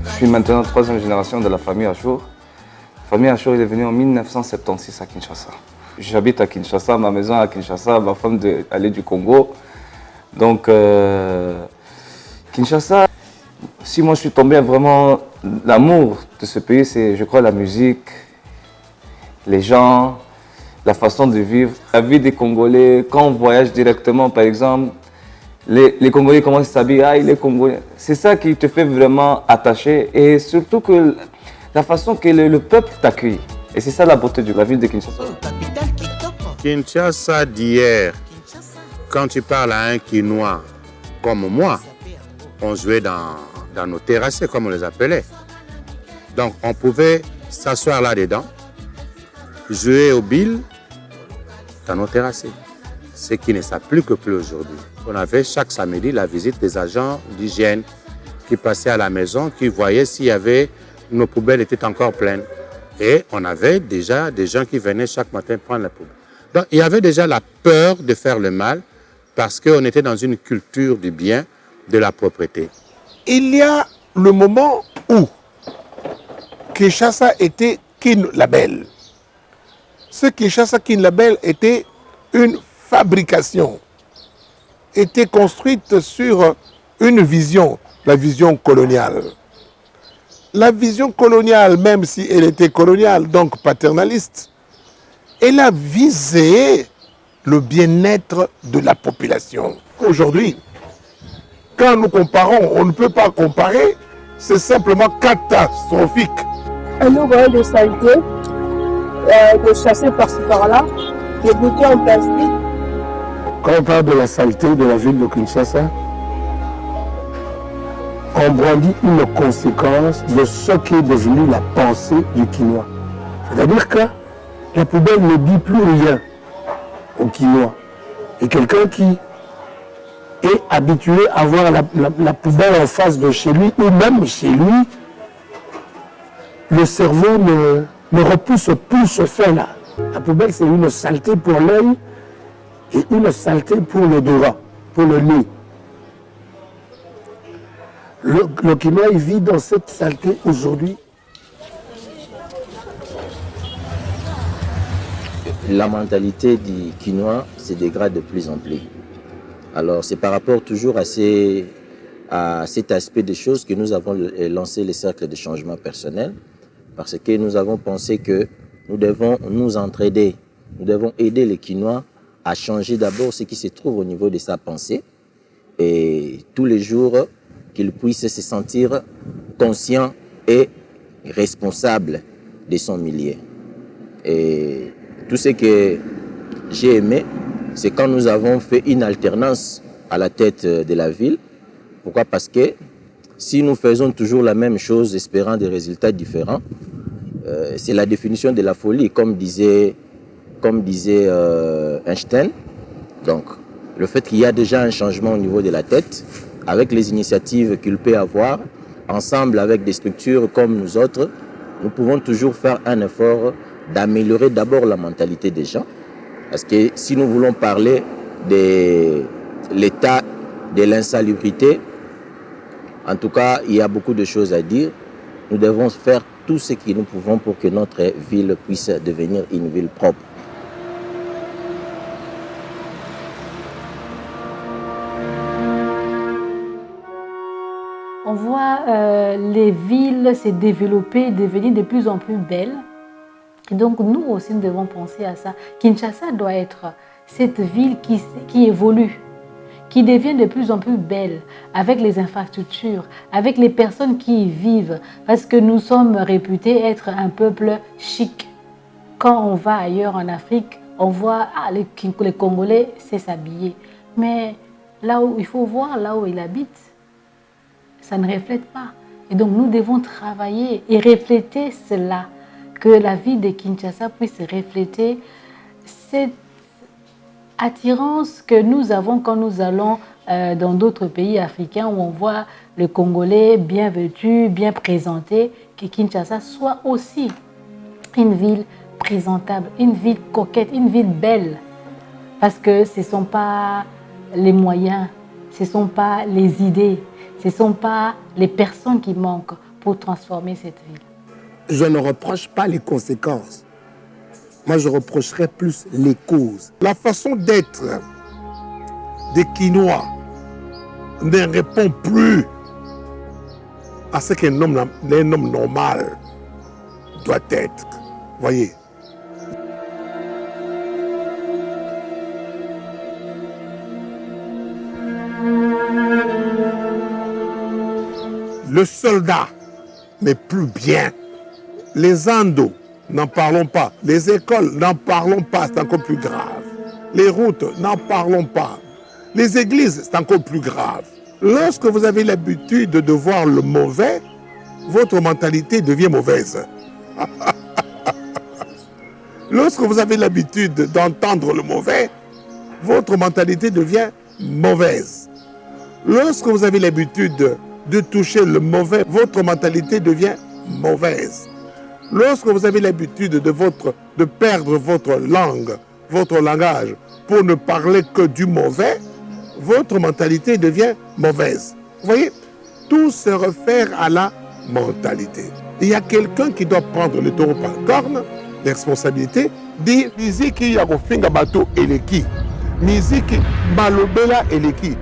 Je suis maintenant troisième génération de la famille Achour. La famille Achour est venue en 1976 à Kinshasa. J'habite à Kinshasa, ma maison est à Kinshasa, ma femme elle est du Congo. Donc Kinshasa, si moi je suis tombé vraiment, l'amour de ce pays, c'est je crois la musique, les gens, la façon de vivre, la vie des Congolais. Quand on voyage directement par exemple, les Congolais commencent à s'habiller, ah il est Congolais. C'est ça qui te fait vraiment attacher et surtout que la façon que le peuple t'accueille. Et c'est ça la beauté de la ville de Kinshasa. Kinshasa d'hier, quand tu parles à un Kinois comme moi, on jouait dans nos terrassés comme on les appelait. Donc on pouvait s'asseoir là-dedans, jouer au billes dans nos terrassés. Ce qui ne s'applique plus aujourd'hui. On avait chaque samedi la visite des agents d'hygiène qui passaient à la maison, qui voyaient s'il y avait, nos poubelles étaient encore pleines. Et on avait déjà des gens qui venaient chaque matin prendre la poubelle. Donc il y avait déjà la peur de faire le mal parce qu'on était dans une culture du bien, de la propreté. Il y a le moment où Kinshasa était Kin Label. Ce Kinshasa Kin Label était une fabrication, était construite sur une vision, la vision coloniale. La vision coloniale, même si elle était coloniale, donc paternaliste, elle a visé le bien-être de la population. Aujourd'hui, quand nous comparons, on ne peut pas comparer, c'est simplement catastrophique. Un ouvrier de saleté, de chasser par-ci par-là, des bouteilles en plastique. Quand on parle de la saleté de la ville de Kinshasa, on brandit une conséquence de ce qui est devenu la pensée du Kinois. C'est-à-dire que la poubelle ne dit plus rien au Kinois. Et quelqu'un qui est habitué à voir la poubelle en face de chez lui, ou même chez lui, le cerveau ne repousse plus ce fait-là. La poubelle, c'est une saleté pour l'œil et une saleté pour l'odorat, pour le nez. Le Kinois, il vit dans cette saleté aujourd'hui. La mentalité du Kinois se dégrade de plus en plus. Alors c'est par rapport toujours à cet aspect des choses que nous avons lancé les cercles de changement personnel, parce que nous avons pensé que nous devons nous entraider, nous devons aider les Kinois à changer d'abord ce qui se trouve au niveau de sa pensée, et tous les jours qu'il puisse se sentir conscient et responsable de son milieu. Et tout ce que j'ai aimé, c'est quand nous avons fait une alternance à la tête de la ville. Pourquoi? Parce que si nous faisons toujours la même chose, espérant des résultats différents, c'est la définition de la folie, comme disait Einstein. Donc, le fait qu'il y a déjà un changement au niveau de la tête, avec les initiatives qu'il peut avoir, ensemble avec des structures comme nous autres, nous pouvons toujours faire un effort d'améliorer d'abord la mentalité des gens. Parce que si nous voulons parler de l'état de l'insalubrité, en tout cas, il y a beaucoup de choses à dire. Nous devons faire tout ce que nous pouvons pour que notre ville puisse devenir une ville propre. On voit les villes se développer, devenir de plus en plus belles. Et donc nous aussi, nous devons penser à ça. Kinshasa doit être cette ville qui évolue, qui devient de plus en plus belle, avec les infrastructures, avec les personnes qui y vivent, parce que nous sommes réputés être un peuple chic. Quand on va ailleurs en Afrique, on voit les Congolais savent s'habiller. Mais là où il faut voir, là où ils habitent, ça ne reflète pas. Et donc nous devons travailler et refléter cela, que la vie de Kinshasa puisse refléter cette attirance que nous avons quand nous allons dans d'autres pays africains où on voit le Congolais bien vêtu, bien présenté, que Kinshasa soit aussi une ville présentable, une ville coquette, une ville belle. Parce que ce ne sont pas les moyens, ce ne sont pas les idées, ce ne sont pas les personnes qui manquent pour transformer cette ville. Je ne reproche pas les conséquences. Moi, je reprocherais plus les causes. La façon d'être des Kinois ne répond plus à ce qu'un homme normal doit être. Voyez. Le soldat n'est plus bien. Les endos, n'en parlons pas. Les écoles, n'en parlons pas, c'est encore plus grave. Les routes, n'en parlons pas. Les églises, c'est encore plus grave. Lorsque vous avez l'habitude de voir le mauvais, votre mentalité devient mauvaise. Lorsque vous avez l'habitude d'entendre le mauvais, votre mentalité devient mauvaise. Lorsque vous avez l'habitude de toucher le mauvais, votre mentalité devient mauvaise. Lorsque vous avez l'habitude de perdre votre langue, votre langage, pour ne parler que du mauvais, votre mentalité devient mauvaise. Vous voyez, tout se réfère à la mentalité. Il y a quelqu'un qui doit prendre le taureau par la corne, les responsabilités, dire Miziki Yagofinga Bato Eleki, Miziki Malobela Eleki.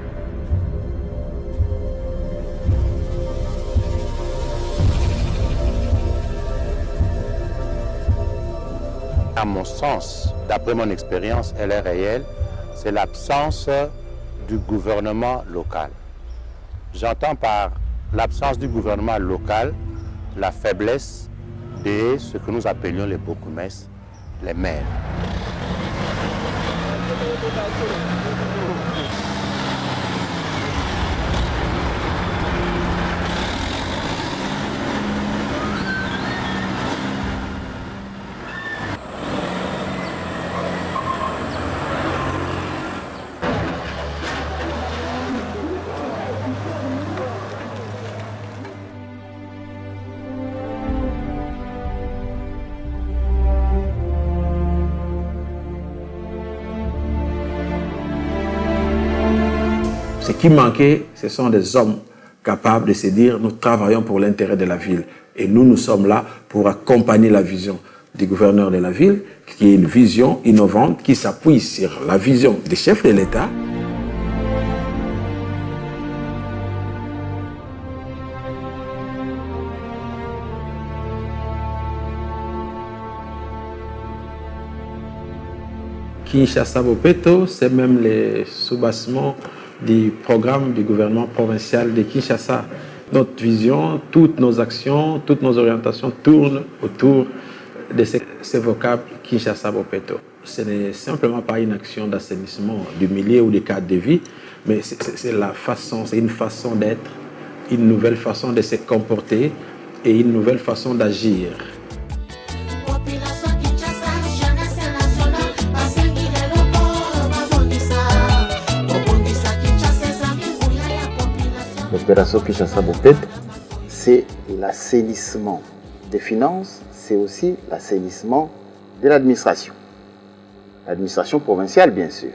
À mon sens, d'après mon expérience, elle est réelle, c'est l'absence du gouvernement local. J'entends par l'absence du gouvernement local la faiblesse de ce que nous appelions les bokoumès, les maires. Ce qui manquait, ce sont des hommes capables de se dire nous travaillons pour l'intérêt de la ville. Et nous sommes là pour accompagner la vision du gouverneur de la ville, qui est une vision innovante, qui s'appuie sur la vision des chefs de l'État. Kinshasa Bopeto, c'est même le soubassement du programme du gouvernement provincial de Kinshasa. Notre vision, toutes nos actions, toutes nos orientations tournent autour de ce vocable Kinshasa Bopeto. Ce n'est simplement pas une action d'assainissement du milieu ou du cadre de vie, mais c'est une façon d'être, une nouvelle façon de se comporter et une nouvelle façon d'agir. L'opération Kinshasa Bopeto, c'est l'assainissement des finances, c'est aussi l'assainissement de l'administration. L'administration provinciale, bien sûr.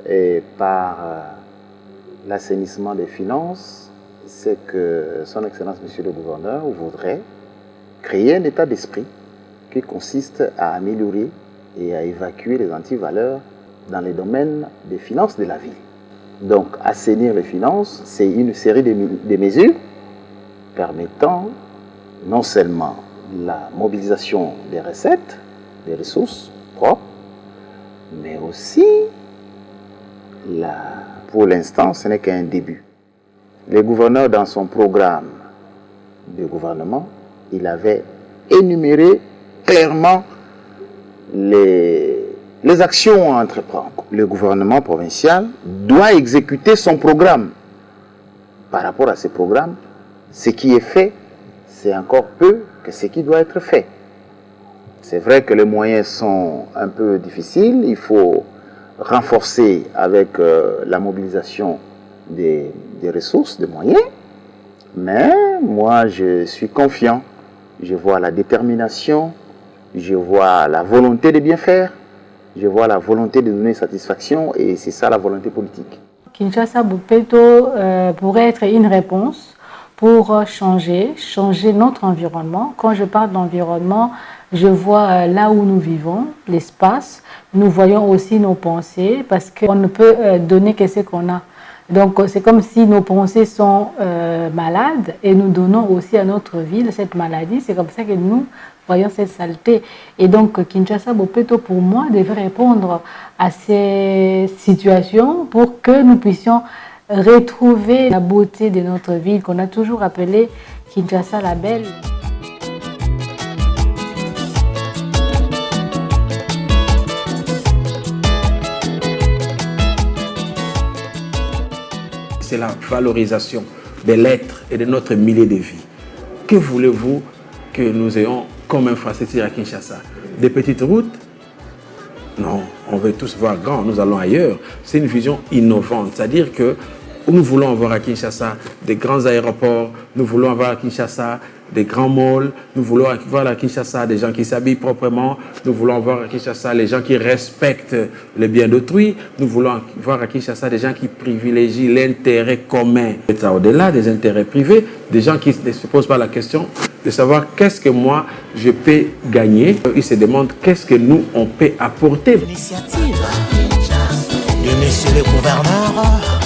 Et par l'assainissement des finances, c'est que Son Excellence Monsieur le Gouverneur voudrait créer un état d'esprit qui consiste à améliorer et à évacuer les antivaleurs dans les domaines des finances de la ville. Donc, assainir les finances, c'est une série de mesures permettant non seulement la mobilisation des recettes, des ressources propres, mais aussi, pour l'instant, ce n'est qu'un début. Le gouverneur, dans son programme de gouvernement, il avait énuméré clairement les actions à entreprendre. Le gouvernement provincial doit exécuter son programme. Par rapport à ce programme, ce qui est fait, c'est encore peu que ce qui doit être fait. C'est vrai que les moyens sont un peu difficiles, il faut renforcer avec la mobilisation des ressources, des moyens, mais moi je suis confiant, je vois la détermination, je vois la volonté de bien faire, je vois la volonté de donner satisfaction et c'est ça la volonté politique. Kinshasa Bopeto pourrait être une réponse pour changer notre environnement. Quand je parle d'environnement, je vois là où nous vivons, l'espace. Nous voyons aussi nos pensées parce qu'on ne peut donner que ce qu'on a. Donc c'est comme si nos pensées sont malades et nous donnons aussi à notre ville cette maladie. C'est comme ça que nous voyons cette saleté. Et donc Kinshasa Bopeto pour moi devrait répondre à ces situations pour que nous puissions retrouver la beauté de notre ville qu'on a toujours appelée Kinshasa la belle. C'est la valorisation de l'être et de notre milieu de vie. Que voulez-vous que nous ayons comme infrastructure à Kinshasa? Des petites routes? Non, on veut tous voir grand, nous allons ailleurs. C'est une vision innovante, c'est-à-dire que nous voulons avoir à Kinshasa des grands aéroports, nous voulons avoir à Kinshasa des grands malls, nous voulons avoir à Kinshasa des gens qui s'habillent proprement, nous voulons avoir à Kinshasa les gens qui respectent les biens d'autrui, nous voulons voir à Kinshasa des gens qui privilégient l'intérêt commun. C'est au-delà des intérêts privés, des gens qui ne se posent pas la question de savoir qu'est-ce que moi je peux gagner. Ils se demandent qu'est-ce que nous on peut apporter. L'initiative de monsieur le gouverneur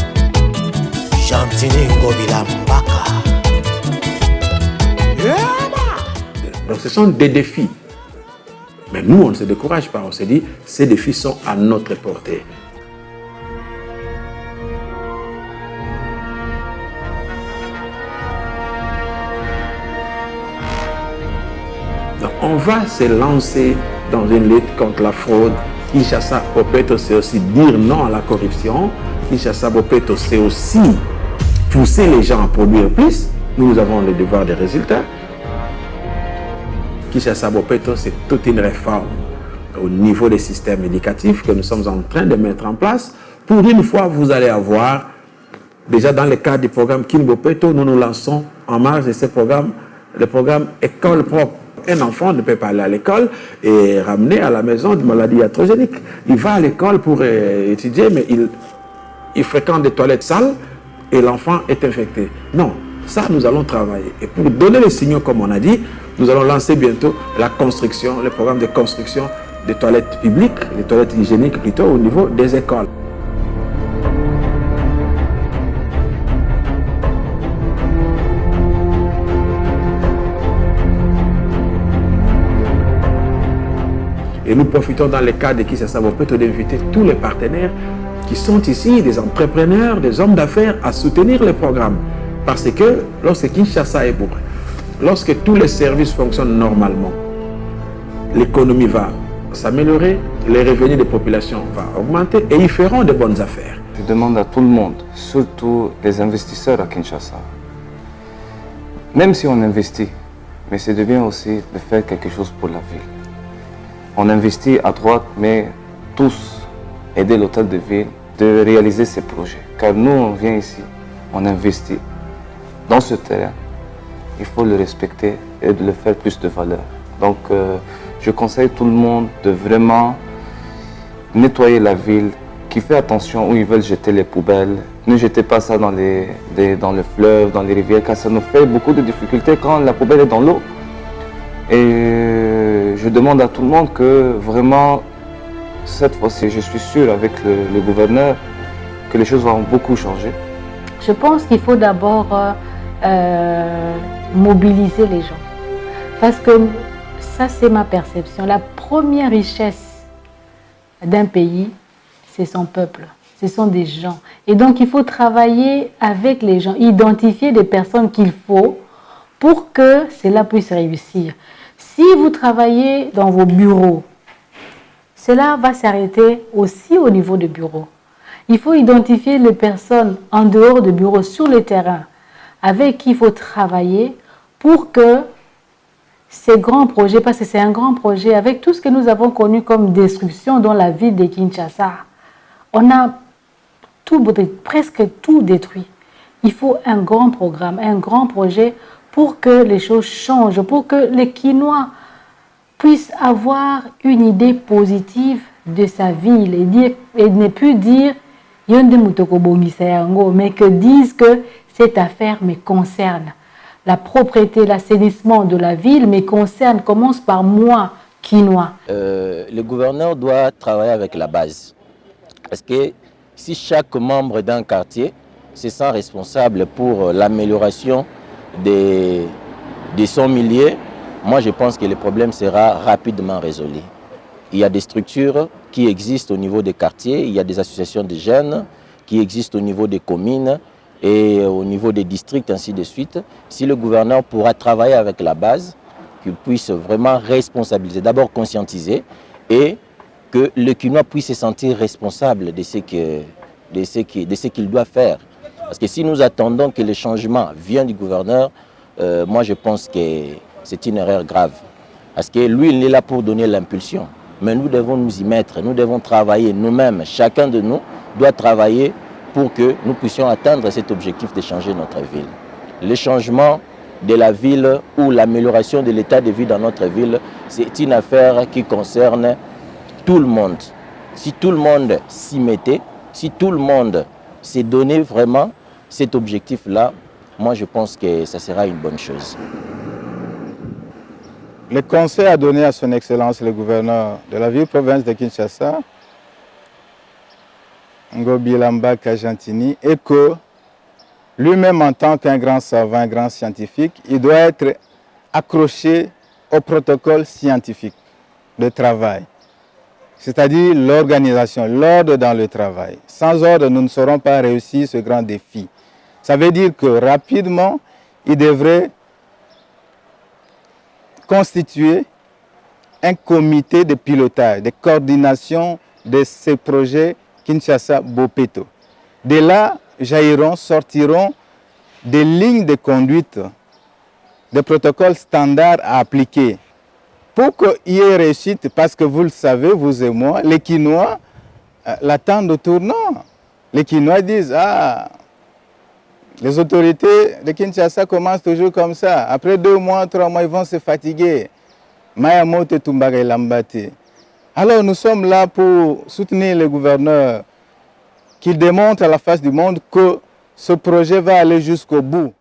Chantini Ngobila Mbaka. Donc ce sont des défis. Mais nous, on ne se décourage pas. On se dit, ces défis sont à notre portée. Donc on va se lancer dans une lutte contre la fraude. Kinshasa Bopeto, c'est aussi dire non à la corruption. Kinshasa Bopeto, c'est aussi pousser les gens à produire plus. Nous avons le devoir des résultats. Kinshasa Bopeto, c'est toute une réforme au niveau des systèmes éducatifs que nous sommes en train de mettre en place. Pour une fois, vous allez avoir, déjà dans le cadre du programme Kin Bopeto, nous nous lançons en marge de ce programme, le programme École propre. Un enfant ne peut pas aller à l'école et ramener à la maison de maladies iatrogéniques. Il va à l'école pour étudier, mais il fréquente des toilettes sales et l'enfant est infecté. Non, ça nous allons travailler. Et pour donner les signaux, comme on a dit, nous allons lancer bientôt la construction, le programme de construction des toilettes publiques, des toilettes hygiéniques plutôt au niveau des écoles. Et nous profitons dans le cadre de Kinshasa Bopeto d'inviter tous les partenaires qui sont ici, des entrepreneurs, des hommes d'affaires, à soutenir le programme. Parce que lorsque Kinshasa est bourré, lorsque tous les services fonctionnent normalement, l'économie va s'améliorer, les revenus des populations vont augmenter et ils feront de bonnes affaires. Je demande à tout le monde, surtout les investisseurs à Kinshasa, même si on investit, mais c'est de bien aussi de faire quelque chose pour la ville. On investit à droite, mais tous aider l'hôtel de ville de réaliser ses projets. Car nous, on vient ici, on investit dans ce terrain. Il faut le respecter et de le faire plus de valeur. Donc, je conseille tout le monde de vraiment nettoyer la ville, qui fait attention où ils veulent jeter les poubelles. Ne jetez pas ça dans le fleuve, dans les rivières, car ça nous fait beaucoup de difficultés quand la poubelle est dans l'eau. Et je demande à tout le monde que vraiment, cette fois-ci, je suis sûr avec le gouverneur que les choses vont beaucoup changer. Je pense qu'il faut d'abord mobiliser les gens. Parce que ça, c'est ma perception. La première richesse d'un pays, c'est son peuple. Ce sont des gens. Et donc, il faut travailler avec les gens, identifier des personnes qu'il faut pour que cela puisse réussir. Si vous travaillez dans vos bureaux, cela va s'arrêter aussi au niveau des bureaux. Il faut identifier les personnes en dehors du bureau, sur le terrain, avec qui il faut travailler pour que ces grands projets, parce que c'est un grand projet, avec tout ce que nous avons connu comme destruction dans la ville de Kinshasa, on a presque tout détruit. Il faut un grand programme, un grand projet pour que les choses changent, pour que les Kinois puissent avoir une idée positive de sa ville et ne plus dire mais que disent que cette affaire me concerne. La propreté, l'assainissement de la ville me concerne, commence par moi, Kinois. Le gouverneur doit travailler avec la base. Parce que si chaque membre d'un quartier se sent responsable pour l'amélioration de son milieu, moi je pense que le problème sera rapidement résolu. Il y a des structures qui existent au niveau des quartiers, il y a des associations de jeunes qui existent au niveau des communes et au niveau des districts, ainsi de suite. Si le gouverneur pourra travailler avec la base, qu'il puisse vraiment responsabiliser, d'abord conscientiser, et que le Kinois puisse se sentir responsable de ce qu'il doit faire. Parce que si nous attendons que le changement vienne du gouverneur, moi je pense que c'est une erreur grave. Parce que lui, il est là pour donner l'impulsion. Mais nous devons nous y mettre, nous devons travailler nous-mêmes. Chacun de nous doit travailler pour que nous puissions atteindre cet objectif de changer notre ville. Le changement de la ville ou l'amélioration de l'état de vie dans notre ville, c'est une affaire qui concerne tout le monde. Si tout le monde s'y mettait, si tout le monde s'est donné vraiment cet objectif-là, moi je pense que ça sera une bonne chose. Le conseil a donné à son Excellence le gouverneur de la ville-province de Kinshasa, Ngobila Mbaka Jantini, est que lui-même en tant qu'un grand savant, un grand scientifique, il doit être accroché au protocole scientifique de travail, c'est-à-dire l'organisation, l'ordre dans le travail. Sans ordre, nous ne saurons pas réussir ce grand défi. Ça veut dire que rapidement, il devrait constituer un comité de pilotage, de coordination de ces projets Kinshasa Bopeto. De là, sortiront des lignes de conduite, des protocoles standards à appliquer. Pour qu'il y ait réussite, parce que vous le savez, vous et moi, les Kinois l'attendent au tournant. Les Kinois disent, les autorités de Kinshasa commencent toujours comme ça. Après 2 mois, 3 mois, ils vont se fatiguer. Mayamoto Tumbaga Lambate. Alors nous sommes là pour soutenir le gouverneur, qu'il démontre à la face du monde que ce projet va aller jusqu'au bout.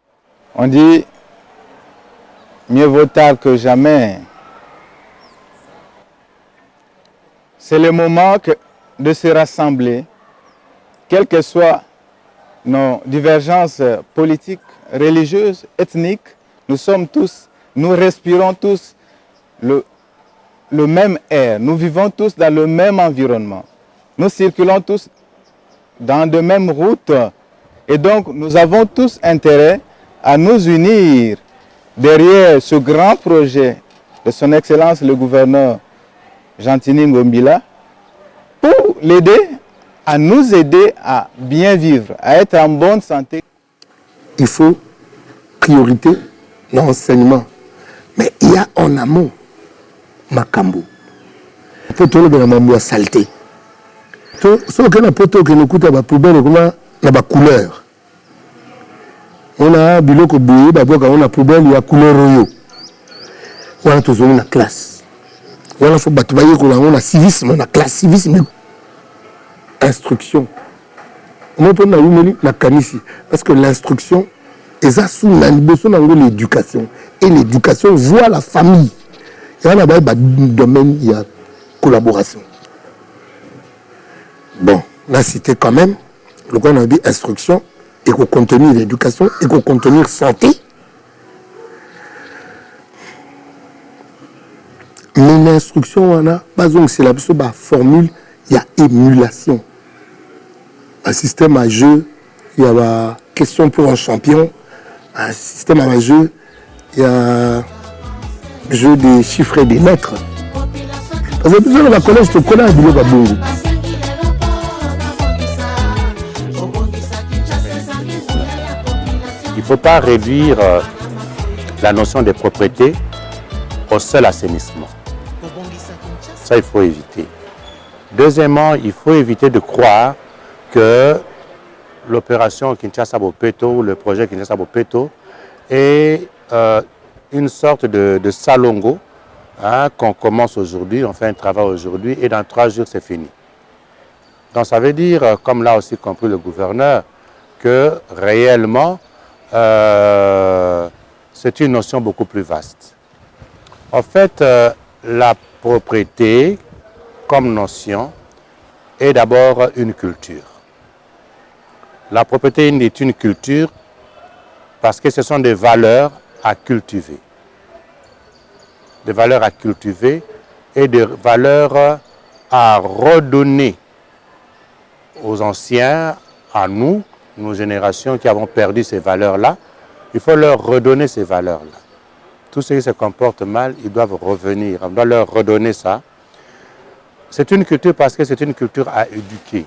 On dit, mieux vaut tard que jamais. C'est le moment de se rassembler, quelles que soient nos divergences politiques, religieuses, ethniques. Nous respirons tous le même air, nous vivons tous dans le même environnement. Nous circulons tous dans de mêmes routes et donc nous avons tous intérêt à nous unir derrière ce grand projet de son Excellence le gouverneur Jantini Ngombila pour l'aider à nous aider à bien vivre, à être en bonne santé. Il faut priorité dans l'enseignement. Mais il y a en amont Makambo. Pour tout le monde, il saleté. Ce qu'on a pour tout le monde, il y a poubelle, il y a couleur. On a biloko bouillé, on a poubelle, il y a couleur royaux. On a toujours une classe. On a fait batailler, on a civisme, on a classe civisme. Instruction. On peut la canisi parce que l'instruction est sous l'éducation et l'éducation voit la famille. Il y a un domaine, il y a collaboration. Bon, là c'était quand même le qu'on a dit instruction et qu'on contenir l'éducation et qu'on contenir santé. Mais l'instruction, on a, c'est la formule, il y a émulation. Un système à jeu, il y a la question pour un champion. Un système à jeu, il y a jeu des chiffres et des lettres. Parce que dans le collège, tu connais un boulot de Bongo. Il ne faut pas réduire la notion de propriété au seul assainissement. Ça, il faut éviter. Deuxièmement, il faut éviter de croire que l'opération Kinshasa Bopeto ou le projet Kinshasa Bopeto est une sorte de salongo qu'on commence aujourd'hui, on fait un travail aujourd'hui et dans 3 jours c'est fini. Donc ça veut dire, comme l'a aussi compris le gouverneur, que réellement c'est une notion beaucoup plus vaste. En fait, la propriété comme notion est d'abord une culture. La propriété est une culture parce que ce sont des valeurs à cultiver. Des valeurs à cultiver et des valeurs à redonner aux anciens, à nous, nos générations qui avons perdu ces valeurs-là. Il faut leur redonner ces valeurs-là. Tous ceux qui se comportent mal, ils doivent revenir. On doit leur redonner ça. C'est une culture parce que c'est une culture à éduquer.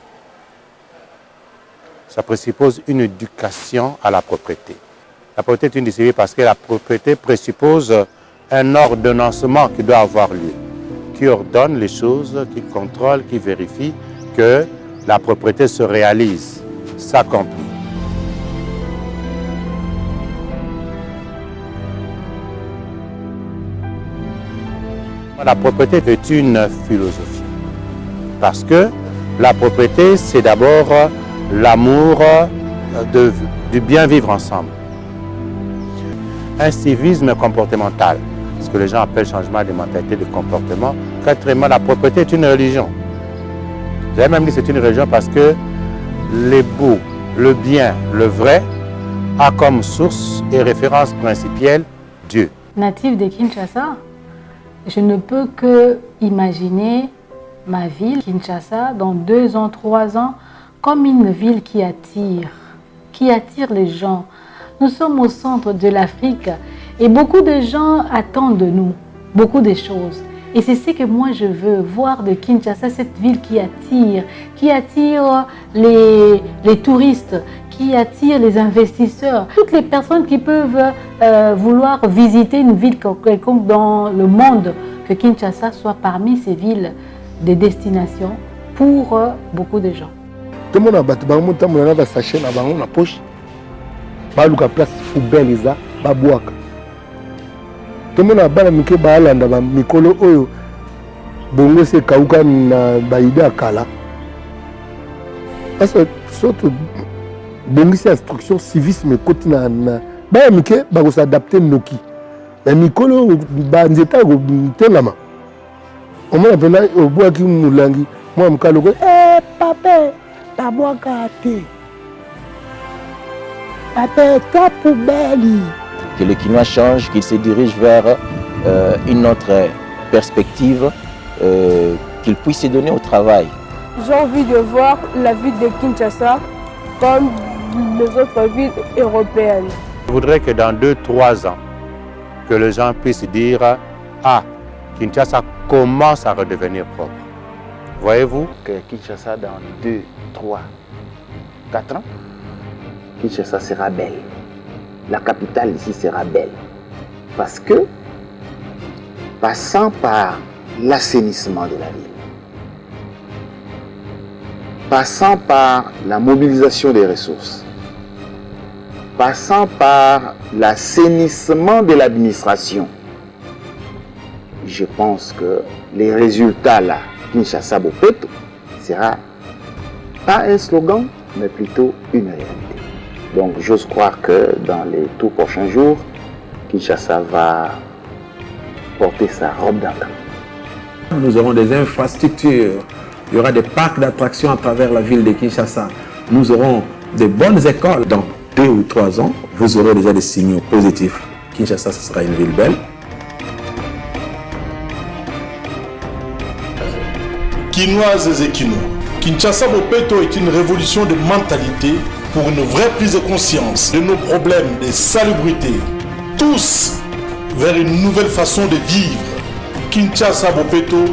Ça présuppose une éducation à la propriété. La propriété est une discipline parce que la propriété présuppose un ordonnancement qui doit avoir lieu, qui ordonne les choses, qui contrôle, qui vérifie que la propriété se réalise, s'accomplit. La propriété est une philosophie parce que la propriété, c'est d'abord l'amour du bien vivre ensemble. Un civisme comportemental, ce que les gens appellent changement de mentalité, de comportement. Quatrièmement, la propriété est une religion. J'avais même dit que c'est une religion parce que les beaux, le bien, le vrai a comme source et référence principielle Dieu. Natif de Kinshasa, je ne peux que imaginer ma ville, Kinshasa, dans 2 ans, 3 ans, comme une ville qui attire les gens. Nous sommes au centre de l'Afrique et beaucoup de gens attendent de nous beaucoup de choses. Et c'est ce que moi je veux voir de Kinshasa, cette ville qui attire les touristes, qui attire les investisseurs, toutes les personnes qui peuvent vouloir visiter une ville quelconque dans le monde, que Kinshasa soit parmi ces villes de destination pour beaucoup de gens. Tout le monde a battu, tout le monde a sachet dans la poche. Baluka place poubelle eza babwaka. Tout le monde a bala mike balanda ba mikolo oyo bongo se kauka na baida kala. Parce que surtout bongo c'est instruction civisme côté na ba mike ba ko s'adapter noki. Na mikolo ba nzeta ko telama. On m'a appelé au bois qui mulangi. Moi mkalo ko papa babwaka te. Que le Kinois change, qu'il se dirige vers une autre perspective, qu'il puisse se donner au travail. J'ai envie de voir la ville de Kinshasa comme les autres villes européennes. Je voudrais que dans 2-3 ans, que les gens puissent dire « Ah, Kinshasa commence à redevenir propre ». Voyez-vous? Que Kinshasa dans 2, 3, 4 ans, Kinshasa sera belle. La capitale ici sera belle. Parce que, passant par l'assainissement de la ville, passant par la mobilisation des ressources, passant par l'assainissement de l'administration, je pense que les résultats là, Kinshasa Bopeto, sera pas un slogan, mais plutôt une réalité. Donc j'ose croire que dans les tout prochains jours, Kinshasa va porter sa robe d'antan. Nous aurons des infrastructures, il y aura des parcs d'attractions à travers la ville de Kinshasa. Nous aurons des bonnes écoles. Dans 2 ou 3 ans, vous aurez déjà des signaux positifs. Kinshasa, ce sera une ville belle. Quinoises et Quinois. Kinshasa Bopeto est une révolution de mentalité pour une vraie prise de conscience de nos problèmes de salubrité. Tous vers une nouvelle façon de vivre. Kinshasa Bopeto,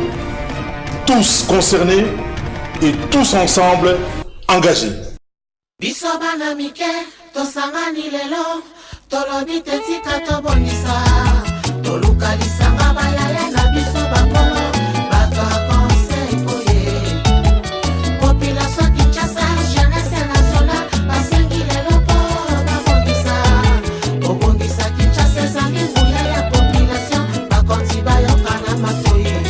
tous concernés et tous ensemble engagés. Bisobana mike, tosangani lelo, tolobi tetika tobonisa, tolukalisa mabayale na bisobakolo, bato conseil koye. Population Kinshasa, jeunesse nationale, basengi lelo po babongisa, obongisa Kinshasa ezangi nguya ya population, bakonzi bayokana matoye.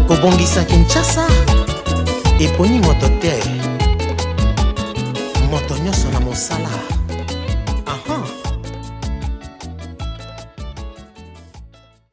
Kobongisa Kinshasa eponi moto te moto nyonso na mosala